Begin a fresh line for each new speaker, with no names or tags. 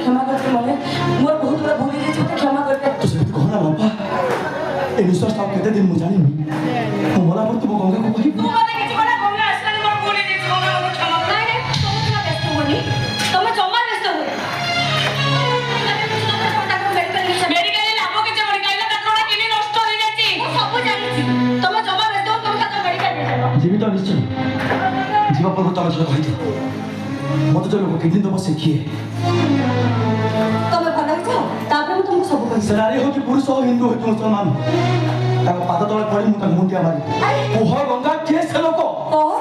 क्षमा करते मने मोर बहुत बड़ा भूल गई छी क्षमा करते
तो से कहो ना बाबा ए निश्वास ता केते दिन मु जानि मु मला पर तुम गंगा को कहि
तू मते किछि कोना गंगा असला मोर भूल गई छी गंगा मोर क्षमा नहीं नहीं तुम क्या व्यस्त होनी तुम जम्मा व्यस्त हो मेडिकल लाभो के जे मेडिकल तकड़ा किनी नष्ट हो जाची सब जानि छी तुम जम्मा व्यस्त हो तुम का मेडिकल दे चलो
जीवित निश्चय जीवा पर तम से कहि दे मत जो लोग किडनी दबा से किए
तुम भला हो तापर मु तुमको सब कहि
से नारी हो कि पुरुष हो हिंदू हो कि मुसलमान ताको पाद तळे पड़ी मु ताको मुंडिया मारी ओह गंगा के से लोक
कह